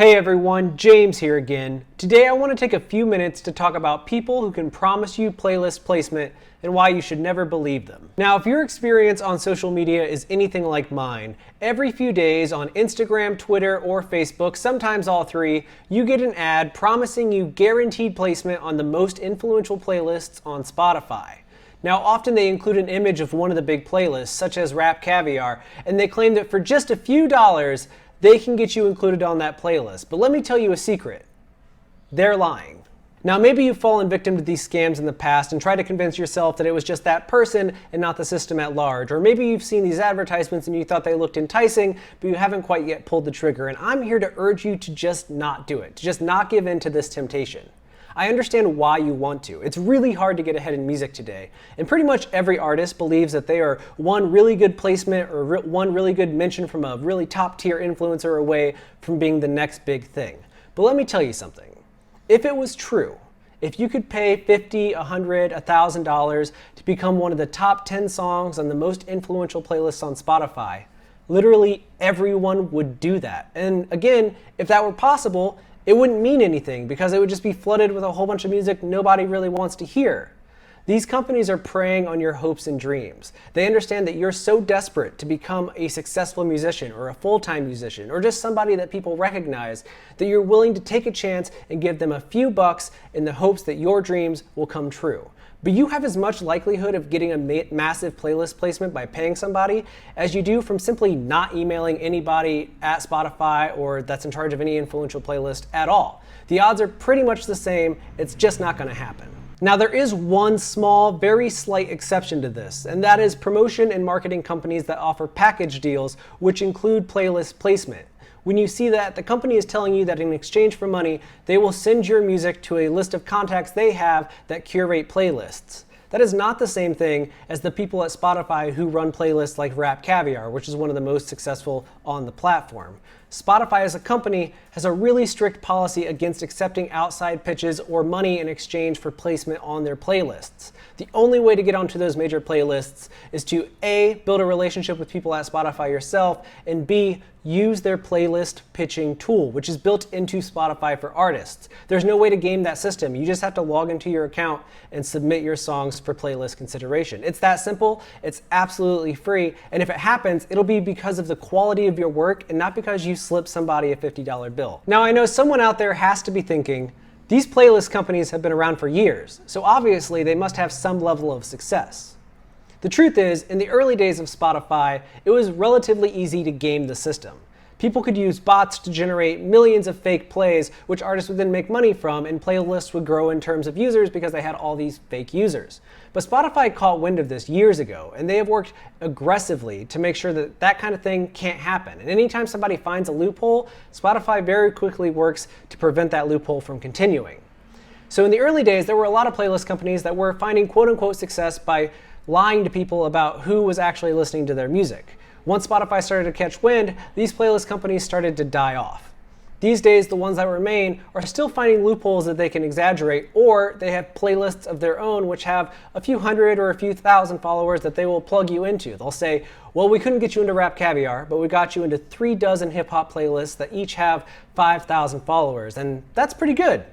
Hey everyone, James here again. Today I want to take a few minutes to talk about people who can promise you playlist placement and why you should never believe them. Now, if your experience on social media is anything like mine, every few days on Instagram, Twitter, or Facebook, sometimes all three, you get an ad promising you guaranteed placement on the most influential playlists on Spotify. Now, often they include an image of one of the big playlists, such as Rap Caviar, and they claim that for just a few dollars, they can get you included on that playlist. But let me tell you a secret. They're lying. Now, maybe you've fallen victim to these scams in the past and tried to convince yourself that it was just that person and not the system at large. Or maybe you've seen these advertisements and you thought they looked enticing, but you haven't quite yet pulled the trigger. And I'm here to urge you to just not do it, to just not give in to this temptation. I understand why you want to. It's really hard to get ahead in music today. And pretty much every artist believes that they are one really good placement or one really good mention from a really top tier influencer away from being the next big thing. But let me tell you something. If it was true, if you could pay $50, $100, $1,000 to become one of the top 10 songs on the most influential playlists on Spotify, literally everyone would do that. And again, if that were possible, it wouldn't mean anything because it would just be flooded with a whole bunch of music nobody really wants to hear. These companies are preying on your hopes and dreams. They understand that you're so desperate to become a successful musician or a full-time musician or just somebody that people recognize that you're willing to take a chance and give them a few bucks in the hopes that your dreams will come true. But you have as much likelihood of getting a massive playlist placement by paying somebody as you do from simply not emailing anybody at Spotify or that's in charge of any influential playlist at all. The odds are pretty much the same, it's just not going to happen. Now, there is one small, very slight exception to this, and that is promotion and marketing companies that offer package deals which include playlist placement. When you see that, the company is telling you that in exchange for money, they will send your music to a list of contacts they have that curate playlists. That is not the same thing as the people at Spotify who run playlists like Rap Caviar, which is one of the most successful on the platform. Spotify as a company has a really strict policy against accepting outside pitches or money in exchange for placement on their playlists. The only way to get onto those major playlists is to A, build a relationship with people at Spotify yourself, and B, use their playlist pitching tool, which is built into Spotify for artists. There's no way to game that system. You just have to log into your account and submit your songs for playlist consideration. It's that simple, it's absolutely free, and if it happens, it'll be because of the quality of your work and not because you slipped somebody a $50 bill. Now, I know someone out there has to be thinking, these playlist companies have been around for years, so obviously they must have some level of success. The truth is, in the early days of Spotify, it was relatively easy to game the system. People could use bots to generate millions of fake plays, which artists would then make money from, and playlists would grow in terms of users because they had all these fake users. But Spotify caught wind of this years ago, and they have worked aggressively to make sure that that kind of thing can't happen. And anytime somebody finds a loophole, Spotify very quickly works to prevent that loophole from continuing. So in the early days, there were a lot of playlist companies that were finding quote-unquote success by lying to people about who was actually listening to their music. Once Spotify started to catch wind, these playlist companies started to die off. These days, the ones that remain are still finding loopholes that they can exaggerate, or they have playlists of their own which have a few hundred or a few thousand followers that they will plug you into. They'll say, well, we couldn't get you into Rap Caviar, but we got you into 36 hip-hop playlists that each have 5,000 followers, and that's pretty good,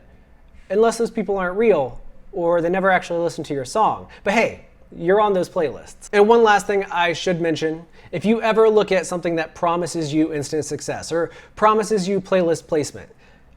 unless those people aren't real, or they never actually listen to your song. But hey, you're on those playlists. And one last thing I should mention, if you ever look at something that promises you instant success or promises you playlist placement,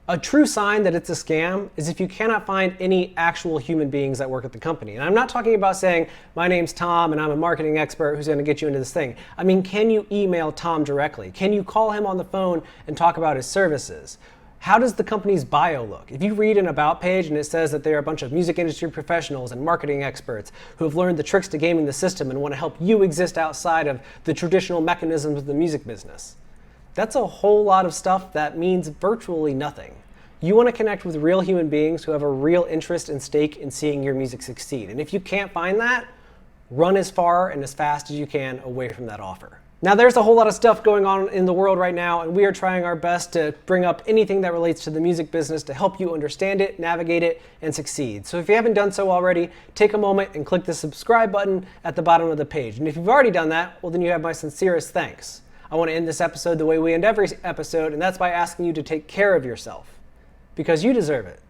a true sign that it's a scam is if you cannot find any actual human beings that work at the company. And I'm not talking about saying, my name's Tom and I'm a marketing expert who's gonna get you into this thing. I mean, can you email Tom directly? Can you call him on the phone and talk about his services? How does the company's bio look? If you read an about page and it says that they are a bunch of music industry professionals and marketing experts who have learned the tricks to gaming the system and want to help you exist outside of the traditional mechanisms of the music business, that's a whole lot of stuff that means virtually nothing. You want to connect with real human beings who have a real interest and stake in seeing your music succeed. And if you can't find that, run as far and as fast as you can away from that offer. Now, there's a whole lot of stuff going on in the world right now, and we are trying our best to bring up anything that relates to the music business to help you understand it, navigate it, and succeed. So if you haven't done so already, take a moment and click the subscribe button at the bottom of the page. And if you've already done that, well, then you have my sincerest thanks. I want to end this episode the way we end every episode, and that's by asking you to take care of yourself, because you deserve it.